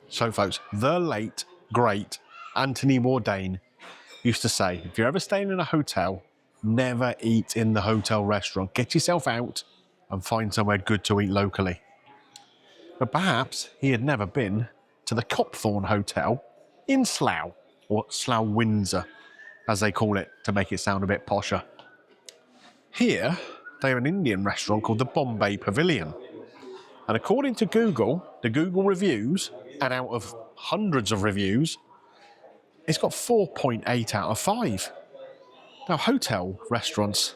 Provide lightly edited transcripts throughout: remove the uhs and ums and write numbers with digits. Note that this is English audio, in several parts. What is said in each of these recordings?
So folks, the late, great Anthony Bourdain used to say, if you're ever staying in a hotel, never eat in the hotel restaurant. Get yourself out and find somewhere good to eat locally. But perhaps he had never been to the Copthorne Hotel in Slough, or Slough Windsor, as they call it, to make it sound a bit posher. Here, they have an Indian restaurant called the Bombay Pavilion. And according to Google, the Google reviews, and out of hundreds of reviews, it's got 4.8 out of 5. Now, hotel restaurants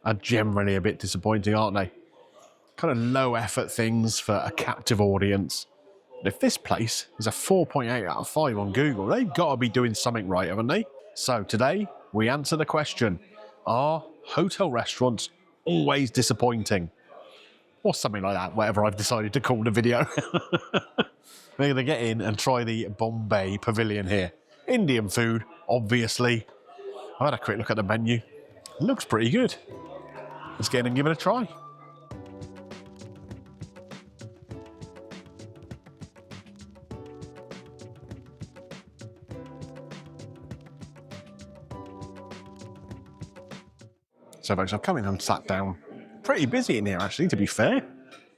are generally a bit disappointing, aren't they? Kind of low effort things for a captive audience. But if this place is a 4.8 out of 5 on Google, they've got to be doing something right, haven't they? So today, we answer the question, are hotel restaurants always disappointing? Or something like that, whatever I've decided to call the video. We're going to get in and try the Bombay Pavilion here. Indian food, obviously. I've had a quick look at the menu. It looks pretty good. Let's get in and give it a try. So folks, I've come in and sat down. Pretty busy in here actually, to be fair.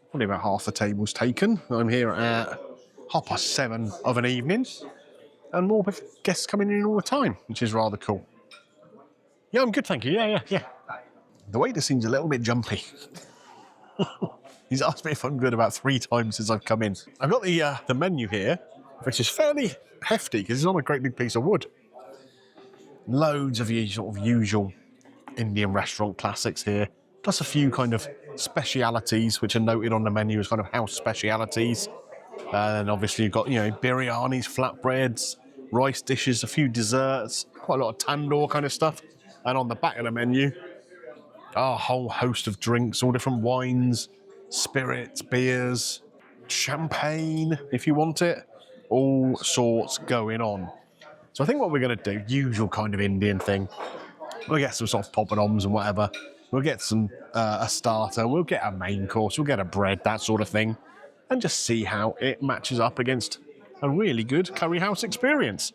Probably about half the table's taken. I'm here at 7:30 of an evening. And more guests coming in all the time, which is rather cool. Yeah, I'm good, thank you. Yeah. The waiter seems a little bit jumpy. He's asked me if I'm good about 3 times since I've come in. I've got the menu here, which is fairly hefty because it's on a great big piece of wood. Loads of your sort of usual Indian restaurant classics here, plus a few kind of specialities which are noted on the menu as kind of house specialities. And obviously you've got, biryanis, flatbreads, rice dishes, a few desserts, quite a lot of tandoor kind of stuff. And on the back of the menu, a whole host of drinks, all different wines, spirits, beers, champagne, if you want it, all sorts going on. So I think what we're going to do, usual kind of Indian thing, we'll get some soft poppadoms and whatever. We'll get some a starter, we'll get a main course, we'll get a bread, that sort of thing, and just see how it matches up against a really good curry house experience.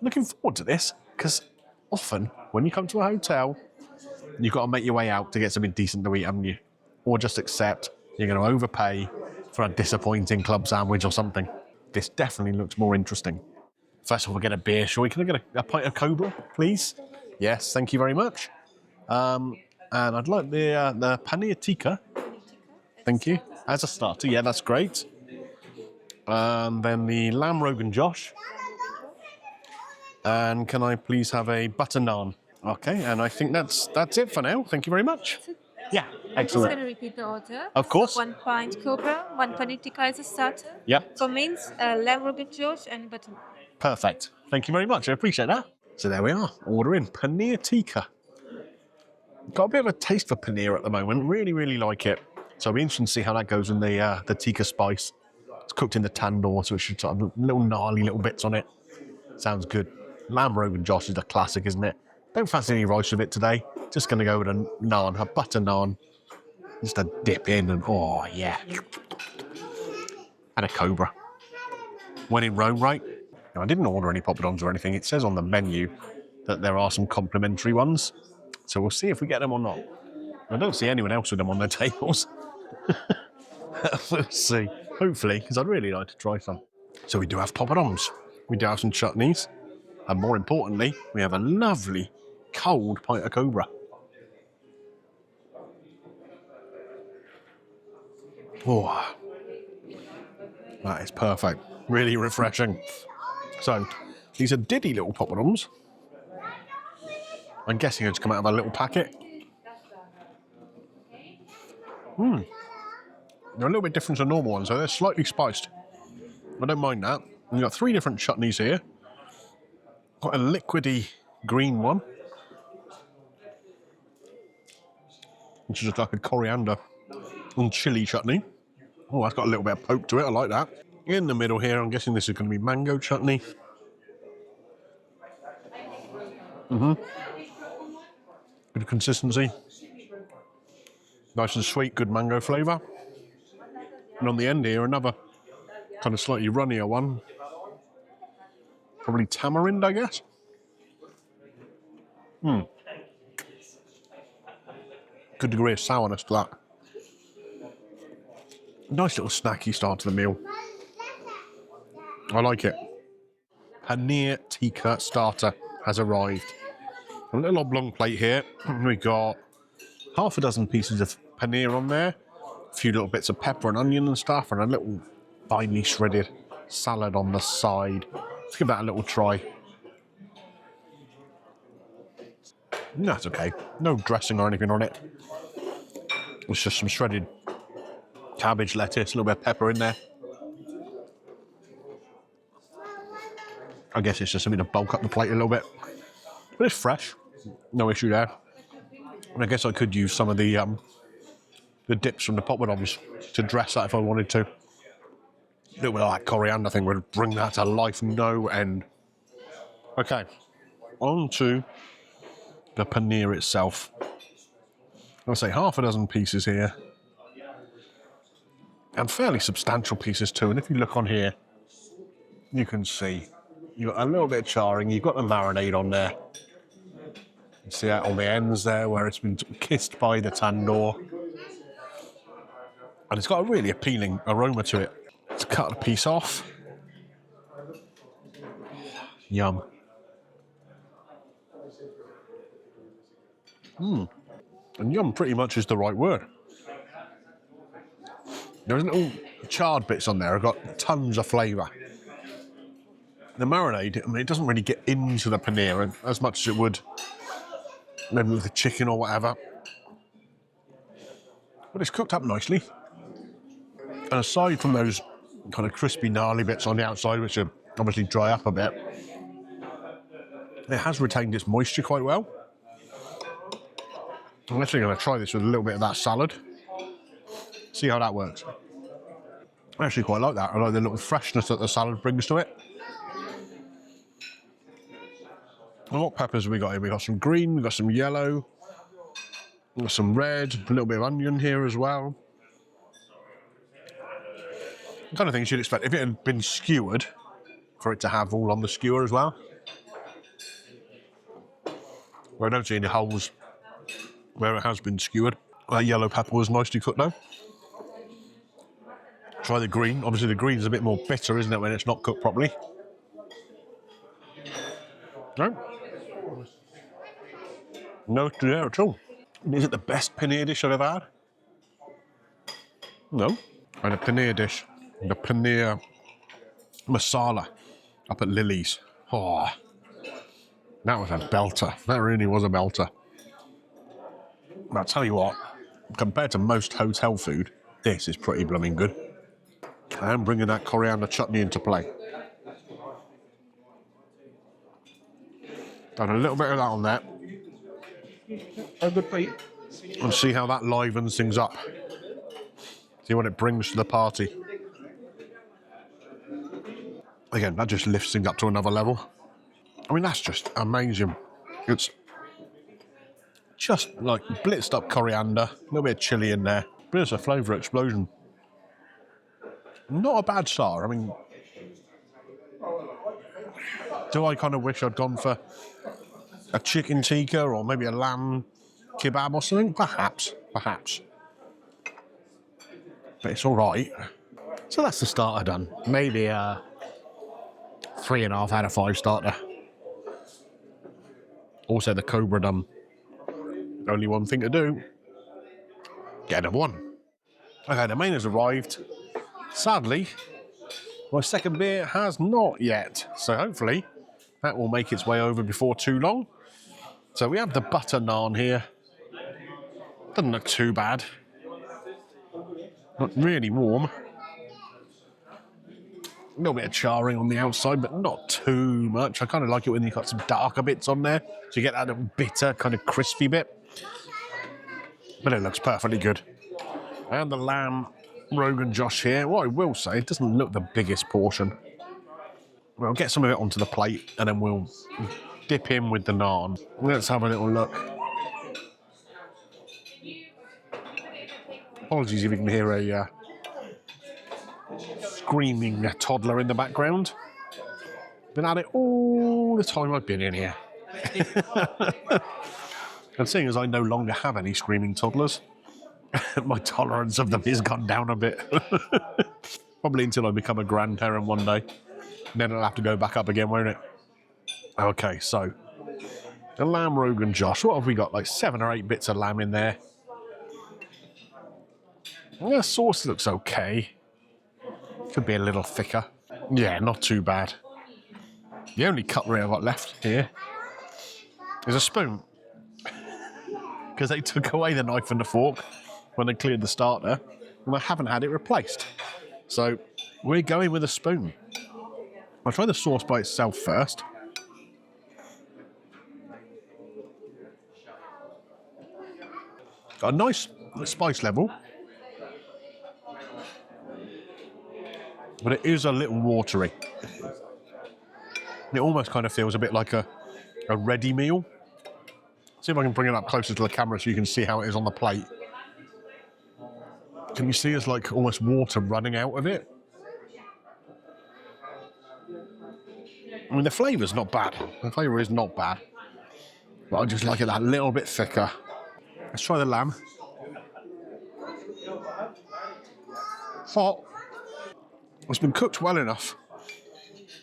Looking forward to this, because often when you come to a hotel, you've got to make your way out to get something decent to eat, haven't you? Or just accept you're going to overpay for a disappointing club sandwich or something. This definitely looks more interesting. First of all, we'll get a beer, shall we? Can I get a pint of Cobra, please? Yes, thank you very much. And I'd like the paneer tikka. Thank you. As a starter, yeah, that's great. And then the lamb rogan josh. And can I please have a butter naan? Okay, and I think that's it for now. Thank you very much. Yeah, excellent. I'm just going to repeat the order. Of course. 1 pint Cobra, 1 paneer tikka as a starter. Yep. For mains, lamb rogan josh and butter naan. Perfect. Thank you very much. I appreciate that. So there we are, ordering paneer tikka. Got a bit of a taste for paneer at the moment. Really, really like it. So it'll be interesting to see how that goes in the tikka spice. It's cooked in the tandoor, so it should have little gnarly little bits on it. Sounds good. Lamb rogan josh is a classic, isn't it? Don't fancy any rice with it today. Just going to go with a naan, a butter naan. Just a dip in and, oh, yeah. And a Cobra. When in Rome, right? Now, I didn't order any poppadoms or anything. It says on the menu that there are some complimentary ones. So we'll see if we get them or not. I don't see anyone else with them on their tables. We'll see. Hopefully, because I'd really like to try some. So we do have poppadoms. We do have some chutneys. And more importantly, we have a lovely cold pint of Cobra. Oh, that is perfect. Really refreshing. So, these are diddy little poppadoms. I'm guessing it's come out of a little packet. They're a little bit different to normal ones, so they're slightly spiced. I don't mind that. We've got 3 different chutneys here. Got a liquidy green one, which is like a coriander and chilli chutney. Oh, that's got a little bit of poke to it. I like that. In the middle here, I'm guessing this is going to be mango chutney. Bit of consistency. Nice and sweet, good mango flavour. And on the end here, another kind of slightly runnier one. Probably tamarind, I guess. Good degree of sourness to that. Nice little snacky start to the meal. I like it. Paneer tikka starter has arrived. A little oblong plate here. We got half a dozen pieces of paneer on there, a few little bits of pepper and onion and stuff, and a little finely shredded salad on the side. Let's give that a little try. That's okay. No dressing or anything on it. It's just some shredded cabbage, lettuce, a little bit of pepper in there. I guess it's just something to bulk up the plate a little bit. But it's fresh. No issue there. And I guess I could use some of the dips from the poppadoms to dress that if I wanted to. A little bit of that coriander thing would bring that to life no end. Okay, on to the paneer itself. I'll say half a dozen pieces here. And fairly substantial pieces too. And if you look on here, you can see you've got a little bit of charring, you've got the marinade on there. You see that on the ends there where it's been kissed by the tandoor. And it's got a really appealing aroma to it. Let's cut a piece off. Yum. And yum pretty much is the right word. There's little charred bits on there. I've got tons of flavour. The marinade, I mean, it doesn't really get into the paneer as much as it would maybe with the chicken or whatever. But it's cooked up nicely. And aside from those kind of crispy, gnarly bits on the outside, which are obviously dry up a bit, it has retained its moisture quite well. I'm actually going to try this with a little bit of that salad. See how that works. I actually quite like that. I like the little freshness that the salad brings to it. And what peppers have we got here? We've got some green, we've got some yellow, we've got some red, a little bit of onion here as well. The kind of things you'd expect if it had been skewered, for it to have all on the skewer as well. Well, I don't see any holes where it has been skewered. That yellow pepper was nicely cooked though. Try the green. Obviously the green's a bit more bitter, isn't it, when it's not cooked properly? No? No issue there at all. Is it the best paneer dish I've ever had? No. And a paneer dish, the paneer masala up at Lily's. Oh, that was a belter. That really was a belter. But I'll tell you what, compared to most hotel food, this is pretty blooming good. I am bringing that coriander chutney into play. Add a little bit of that on there. A good plate. And see how that livens things up. See what it brings to the party. Again, that just lifts things up to another level. I mean, that's just amazing. It's just like blitzed up coriander, a little bit of chilli in there. But it's a flavour explosion. Not a bad start. I mean, do I kind of wish I'd gone for a chicken tikka or maybe a lamb kebab or something? Perhaps. But it's all right. So that's the starter done. Maybe a 3.5 out of 5 starter. Also the cobra done. Only one thing to do. Get another one. Okay, the main has arrived. Sadly, my second beer has not yet. So hopefully that will make its way over before too long. So we have the butter naan here. Doesn't look too bad. Not really warm. A little bit of charring on the outside, but not too much. I kind of like it when you've got some darker bits on there. So you get that little bitter, kind of crispy bit. But it looks perfectly good. And the lamb Rogan Josh here. What I will say, it doesn't look the biggest portion. We'll get some of it onto the plate and then we'll dip in with the naan. Let's have a little look. Apologies if you can hear a screaming toddler in the background. Been at it all the time I've been in here. And seeing as I no longer have any screaming toddlers, my tolerance of them has gone down a bit. Probably until I become a grandparent one day. Then it'll have to go back up again, won't it? Okay, so the lamb Rogan Josh. What have we got? Like 7 or 8 bits of lamb in there. The sauce looks okay. Could be a little thicker. Yeah, not too bad. The only cutlery I've got left here is a spoon. Because they took away the knife and the fork when they cleared the starter, and I haven't had it replaced. So we're going with a spoon. I'll try the sauce by itself first. Got a nice spice level. But it is a little watery. It almost kind of feels a bit like a ready meal. See if I can bring it up closer to the camera so you can see how it is on the plate. Can you see there's like almost water running out of it? I mean, the flavour's not bad. The flavour is not bad. But I just like it that little bit thicker. Let's try the lamb. Hot. It's been cooked well enough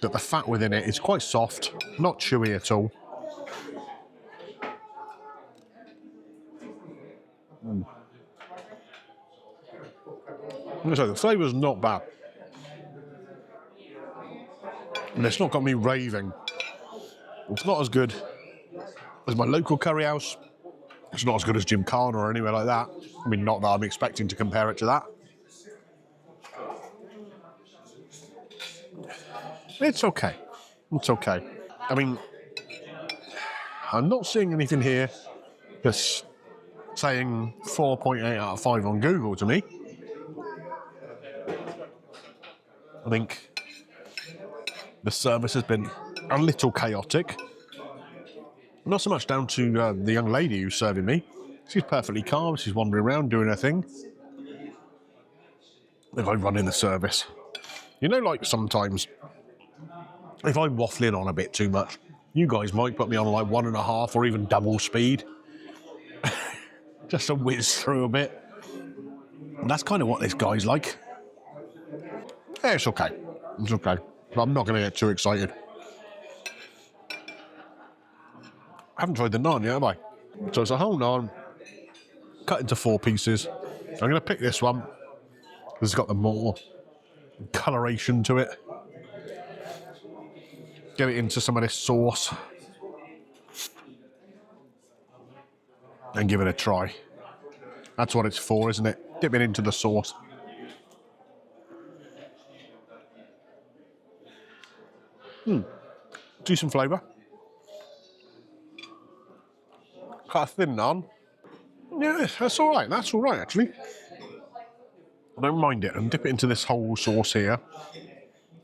that the fat within it is quite soft, not chewy at all. So the flavour's not bad. And it's not got me raving. It's not as good as my local curry house. It's not as good as Jim Khan or anywhere like that. I mean, not that I'm expecting to compare it to that. It's okay. It's okay. I mean, I'm not seeing anything here that's saying 4.8 out of 5 on Google to me. I think the service has been a little chaotic. Not so much down to the young lady who's serving me. She's perfectly calm. She's wandering around doing her thing. If I run in the service. You know, like sometimes, if I'm waffling on a bit too much, you guys might put me on like 1.5 or even double speed. Just to whiz through a bit. And that's kind of what this guy's like. Yeah, it's okay. It's okay. But I'm not going to get too excited. I haven't tried the naan yet, have I? So it's a whole naan, cut into 4 pieces. I'm going to pick this one, because it's got the more coloration to it. Get it into some of this sauce. And give it a try. That's what it's for, isn't it? Dip it into the sauce. Decent flavour. Quite a thin naan. Yeah, that's all right. That's all right, actually. I don't mind it. And dip it into this whole sauce here,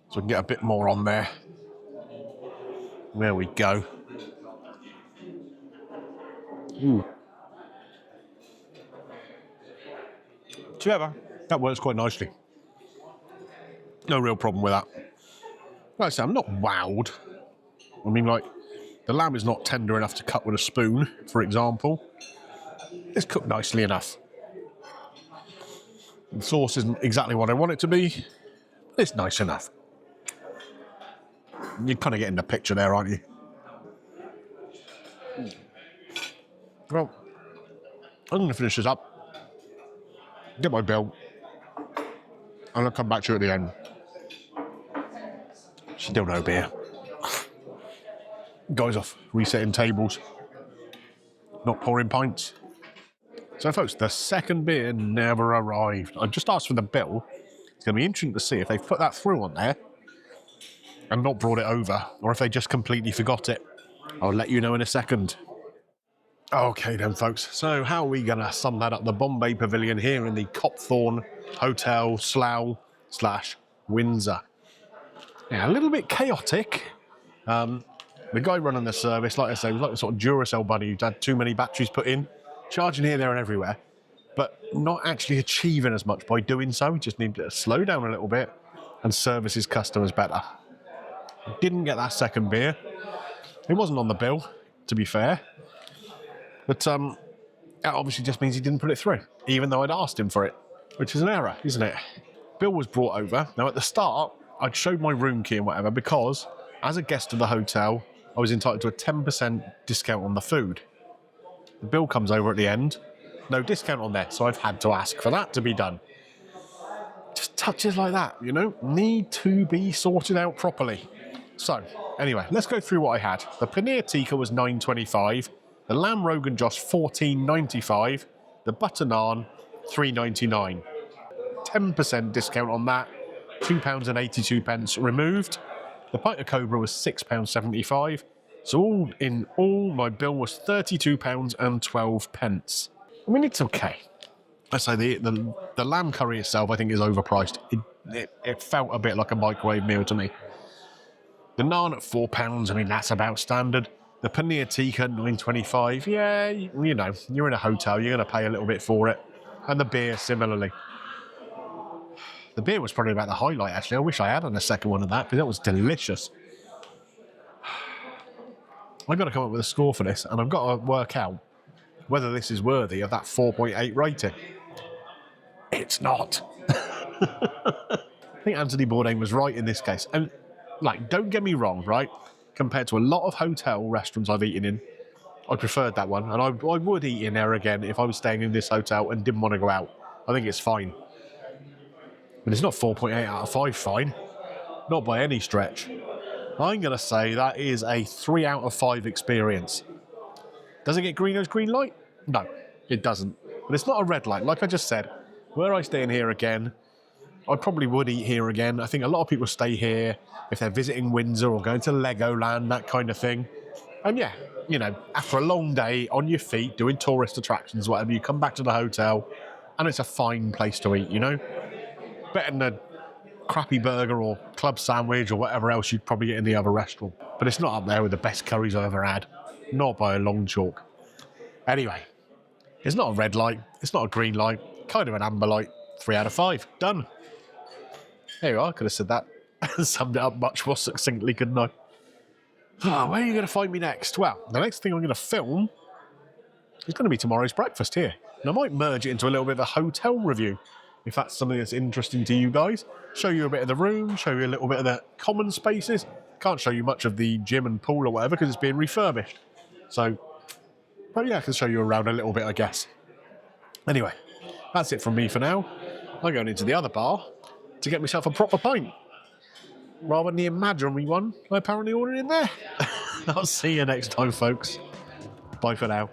so I can get a bit more on there. There we go. Together, that works quite nicely. No real problem with that. Like I say, I'm not wowed. I mean, like, the lamb is not tender enough to cut with a spoon, for example. It's cooked nicely enough. The sauce isn't exactly what I want it to be, but it's nice enough. You're kind of getting the picture there, aren't you? Well, I'm going to finish this up, get my bill, and I'll come back to you at the end. Still no beer. Guys off resetting tables, not pouring pints. So folks, the second beer never arrived. I just asked for the bill. It's going to be interesting to see if they've put that through on there and not brought it over, or if they just completely forgot it. I'll let you know in a second. Okay then folks, so how are we going to sum that up? The Bombay Pavilion here in the Copthorne Hotel Slough Windsor. Yeah, a little bit chaotic. The guy running the service, like I say, was like the sort of Duracell bunny who'd had too many batteries put in, charging here, there and everywhere, but not actually achieving as much by doing so. We just need to slow down a little bit and service his customers better. Didn't get that second beer. It wasn't on the bill, to be fair. But that obviously just means he didn't put it through, even though I'd asked him for it, which is an error, isn't it? Bill was brought over. Now, at the start, I'd showed my room key and whatever because, as a guest of the hotel, I was entitled to a 10% discount on the food. The bill comes over at the end. No discount on there, so I've had to ask for that to be done. Just touches like that, you know, need to be sorted out properly. So, anyway, let's go through what I had. The paneer tikka was $9.25. The lamb rogan josh $14.95. The butter naan $3.99. 10% discount on that. £2.82 removed. The pint of cobra was £6.75. So all in all, my bill was £32.12. I mean, it's okay. I say the lamb curry itself, I think, is overpriced. It felt a bit like a microwave meal to me. The naan at £4, I mean, that's about standard. The paneer tikka, $9.25. Yeah, you know, you're in a hotel, you're going to pay a little bit for it. And the beer, similarly. The beer was probably about the highlight, actually. I wish I had a second one of that, because that was delicious. I've got to come up with a score for this, and I've got to work out whether this is worthy of that 4.8 rating. It's not. I think Anthony Bourdain was right in this case. And, like, don't get me wrong, right? Compared to a lot of hotel restaurants I've eaten in, I preferred that one. And I would eat in there again if I was staying in this hotel and didn't want to go out. I think it's fine. But it's not 4.8 out of 5 fine. Not by any stretch. I'm going to say that is a 3 out of 5 experience. Does it get Greeno's green light? No, it doesn't. But it's not a red light. Like I just said, were I staying here again, I probably would eat here again. I think a lot of people stay here if they're visiting Windsor or going to Legoland, that kind of thing. And yeah, you know, after a long day on your feet, doing tourist attractions, whatever, you come back to the hotel and it's a fine place to eat, you know? Better than a crappy burger or club sandwich or whatever else you'd probably get in the other restaurant. But it's not up there with the best curries I've ever had. Not by a long chalk. Anyway, it's not a red light. It's not a green light. Kind of an amber light. 3 out of 5. Done. There you are. I could have said that. Summed it up much more succinctly, couldn't I? Oh, where are you going to find me next? Well, the next thing I'm going to film is going to be tomorrow's breakfast here. And I might merge it into a little bit of a hotel review, if that's something that's interesting to you guys. Show you a bit of the room, show you a little bit of the common spaces. Can't show you much of the gym and pool or whatever because it's being refurbished. So, but yeah, I can show you around a little bit, I guess. Anyway, that's it from me for now. I'm going into the other bar to get myself a proper pint, rather than the imaginary one I apparently ordered in there. I'll see you next time, folks. Bye for now.